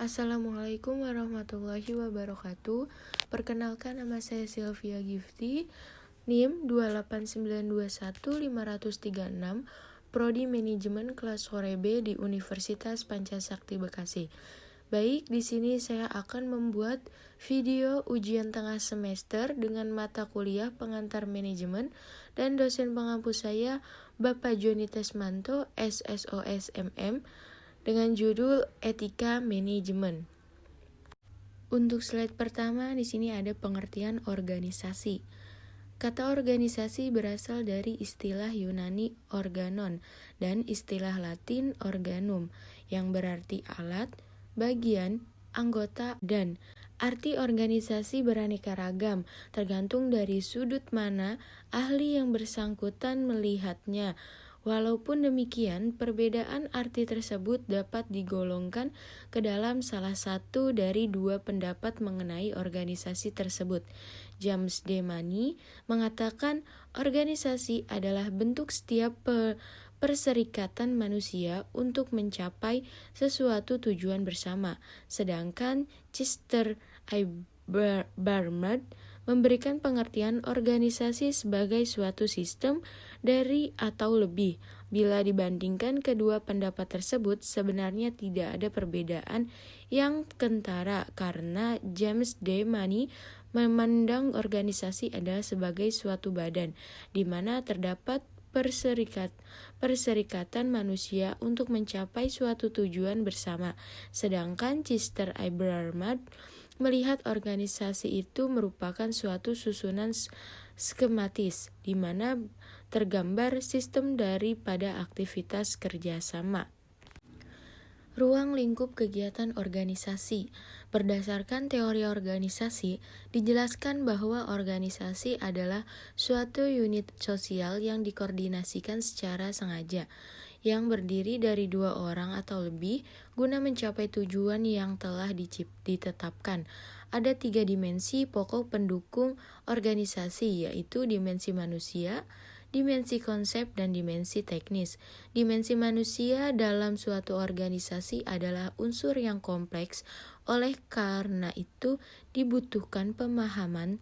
Assalamualaikum warahmatullahi wabarakatuh. Perkenalkan, nama saya Sylvia Gifty, NIM 28921-536, Prodi Manajemen kelas sore B di Universitas Pancasakti Bekasi. Baik, di sini saya akan membuat video ujian tengah semester dengan mata kuliah pengantar manajemen dan dosen pengampu saya Bapak Joni Tesmanto, SSOS MM, dengan judul Etika Manajemen. Untuk slide pertama, di sini ada pengertian organisasi. Kata organisasi berasal dari istilah Yunani organon dan istilah Latin organum yang berarti alat, bagian, anggota, dan arti organisasi beraneka ragam, tergantung dari sudut mana ahli yang bersangkutan melihatnya. Walaupun demikian, perbedaan arti tersebut dapat digolongkan ke dalam salah satu dari dua pendapat mengenai organisasi tersebut. James D. Money mengatakan organisasi adalah bentuk setiap perserikatan manusia untuk mencapai sesuatu tujuan bersama. Sedangkan Chester I. Barnard memberikan pengertian organisasi sebagai suatu sistem dari atau lebih. Bila dibandingkan kedua pendapat tersebut, sebenarnya tidak ada perbedaan yang kentara karena James D. Money memandang organisasi adalah sebagai suatu badan di mana terdapat perserikatan manusia untuk mencapai suatu tujuan bersama. Sedangkan Chester I. Barnard melihat organisasi itu merupakan suatu susunan skematis di mana tergambar sistem daripada aktivitas kerjasama. Ruang lingkup kegiatan organisasi. Berdasarkan teori organisasi, dijelaskan bahwa organisasi adalah suatu unit sosial yang dikoordinasikan secara sengaja, yang berdiri dari dua orang atau lebih guna mencapai tujuan yang telah ditetapkan. Ada 3 dimensi pokok pendukung organisasi, yaitu dimensi manusia, dimensi konsep, dan dimensi teknis. Dimensi manusia dalam suatu organisasi adalah unsur yang kompleks, oleh karena itu dibutuhkan pemahaman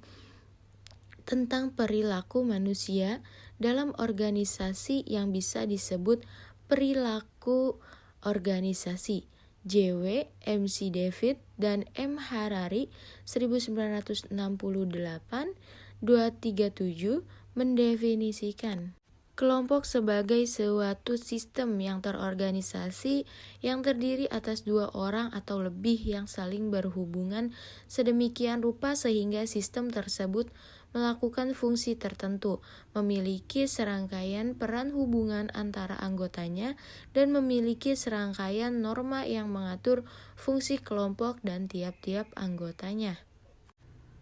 tentang perilaku manusia dalam organisasi yang bisa disebut perilaku organisasi. J.W. M.C. David dan M. Harari 1968-237 mendefinisikan kelompok sebagai suatu sistem yang terorganisasi yang terdiri atas 2 orang atau lebih yang saling berhubungan sedemikian rupa sehingga sistem tersebut melakukan fungsi tertentu, memiliki serangkaian peran hubungan antara anggotanya, dan memiliki serangkaian norma yang mengatur fungsi kelompok dan tiap-tiap anggotanya.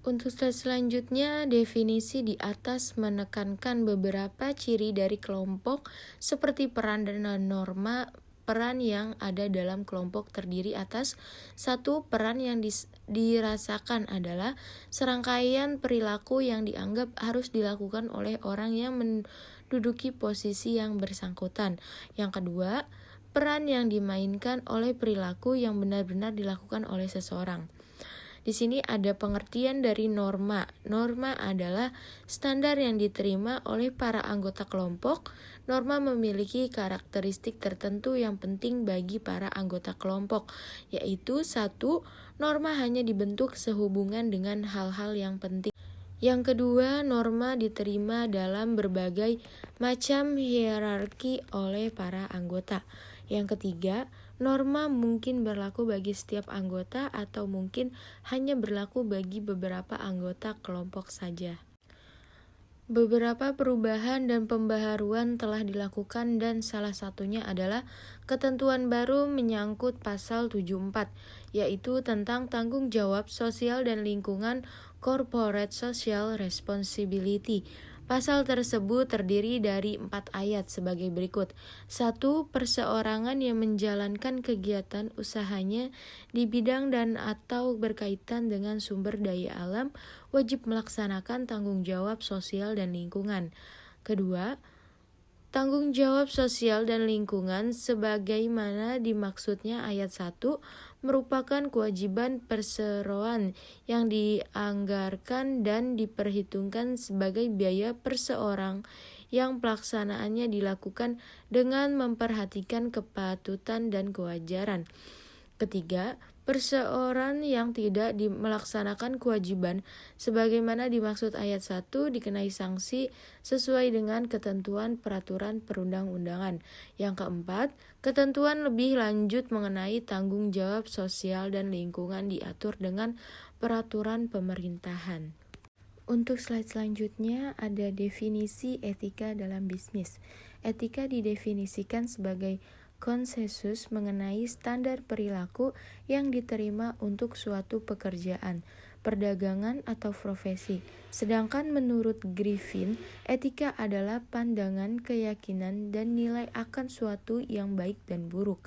Untuk slide selanjutnya, definisi di atas menekankan beberapa ciri dari kelompok seperti peran dan norma. Peran yang ada dalam kelompok terdiri atas 1. Peran yang dirasakan adalah serangkaian perilaku yang dianggap harus dilakukan oleh orang yang menduduki posisi yang bersangkutan. Yang kedua, peran yang dimainkan oleh perilaku yang benar-benar dilakukan oleh seseorang. Di sini ada pengertian dari norma. Norma adalah standar yang diterima oleh para anggota kelompok. Norma memiliki karakteristik tertentu yang penting bagi para anggota kelompok, yaitu 1. Norma hanya dibentuk sehubungan dengan hal-hal yang penting. Yang kedua, norma diterima dalam berbagai macam hierarki oleh para anggota. Yang ketiga, norma mungkin berlaku bagi setiap anggota atau mungkin hanya berlaku bagi beberapa anggota kelompok saja. Beberapa perubahan dan pembaharuan telah dilakukan dan salah satunya adalah ketentuan baru menyangkut pasal 74, yaitu tentang tanggung jawab sosial dan lingkungan Corporate Social Responsibility. Pasal tersebut terdiri dari 4 ayat sebagai berikut. 1. Perseorangan yang menjalankan kegiatan usahanya di bidang dan atau berkaitan dengan sumber daya alam wajib melaksanakan tanggung jawab sosial dan lingkungan. Kedua, tanggung jawab sosial dan lingkungan sebagaimana dimaksudnya ayat 1 merupakan kewajiban perseroan yang dianggarkan dan diperhitungkan sebagai biaya perseorang yang pelaksanaannya dilakukan dengan memperhatikan kepatutan dan kewajaran. Ketiga, perseorang yang tidak melaksanakan kewajiban sebagaimana dimaksud ayat 1 dikenai sanksi sesuai dengan ketentuan peraturan perundang-undangan. Yang keempat, ketentuan lebih lanjut mengenai tanggung jawab sosial dan lingkungan diatur dengan peraturan pemerintahan. Untuk slide selanjutnya ada definisi etika dalam bisnis. Etika didefinisikan sebagai konsensus mengenai standar perilaku yang diterima untuk suatu pekerjaan, perdagangan, atau profesi. Sedangkan menurut Griffin, etika adalah pandangan, keyakinan, dan nilai akan suatu yang baik dan buruk.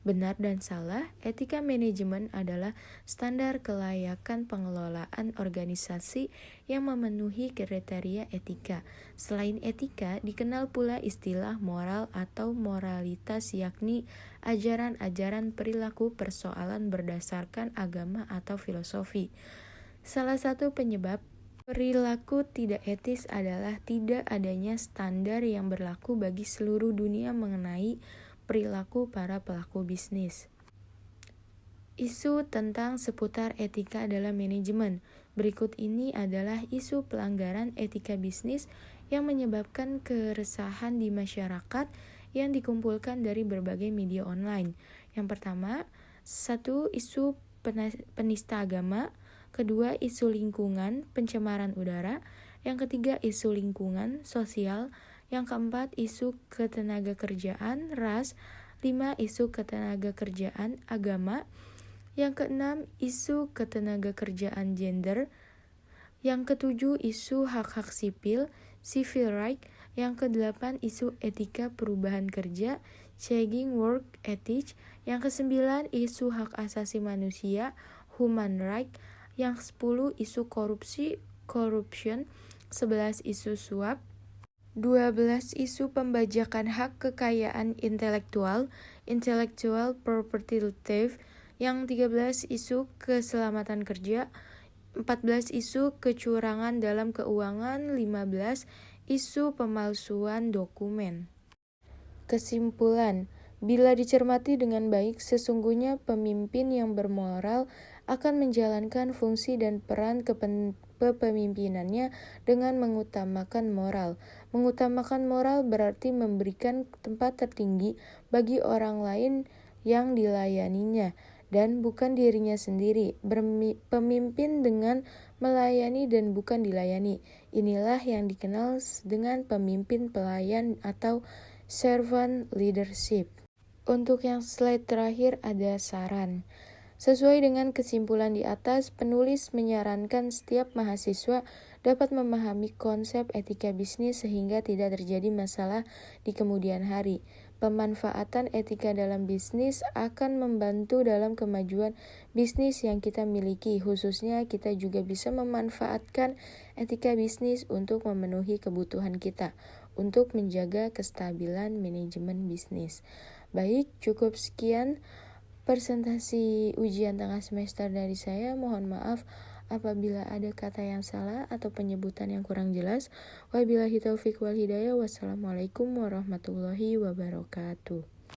Benar dan salah, etika manajemen adalah standar kelayakan pengelolaan organisasi yang memenuhi kriteria etika. Selain etika, dikenal pula istilah moral atau moralitas, yakni ajaran-ajaran perilaku persoalan berdasarkan agama atau filosofi. Salah satu penyebab perilaku tidak etis adalah tidak adanya standar yang berlaku bagi seluruh dunia mengenai perilaku para pelaku bisnis. Isu tentang seputar etika dalam manajemen. Berikut ini adalah isu pelanggaran etika bisnis yang menyebabkan keresahan di masyarakat yang dikumpulkan dari berbagai media online. Yang pertama, 1. Isu penista agama. Kedua, isu lingkungan, pencemaran udara. Yang ketiga, isu lingkungan, sosial. Yang keempat, isu ketenagakerjaan, ras. 5. Isu ketenagakerjaan, agama. Yang keenam, isu ketenagakerjaan gender. Yang ketujuh, isu hak-hak sipil, civil right. Yang kedelapan, isu etika perubahan kerja, changing work ethics. Yang kesembilan, isu hak asasi manusia, human right. Yang 10, isu korupsi, corruption. 11, isu suap. 12, isu pembajakan hak kekayaan intelektual, intellectual property theft. Yang 13, isu keselamatan kerja. 14, isu kecurangan dalam keuangan. 15, isu pemalsuan dokumen. Kesimpulan, bila dicermati dengan baik, sesungguhnya pemimpin yang bermoral akan menjalankan fungsi dan peran kepemimpinannya dengan mengutamakan moral. Mengutamakan moral berarti memberikan tempat tertinggi bagi orang lain yang dilayaninya dan bukan dirinya sendiri. Pemimpin dengan melayani dan bukan dilayani. Inilah yang dikenal dengan pemimpin pelayan atau servant leadership. Untuk yang slide terakhir ada saran. Sesuai dengan kesimpulan di atas, penulis menyarankan setiap mahasiswa dapat memahami konsep etika bisnis sehingga tidak terjadi masalah di kemudian hari. Pemanfaatan etika dalam bisnis akan membantu dalam kemajuan bisnis yang kita miliki. Khususnya kita juga bisa memanfaatkan etika bisnis untuk memenuhi kebutuhan kita, untuk menjaga kestabilan manajemen bisnis. Baik, cukup sekian presentasi ujian tengah semester dari saya. Mohon maaf apabila ada kata yang salah atau penyebutan yang kurang jelas. Wabillahi taufiq wal hidayah. Wassalamualaikum warahmatullahi wabarakatuh.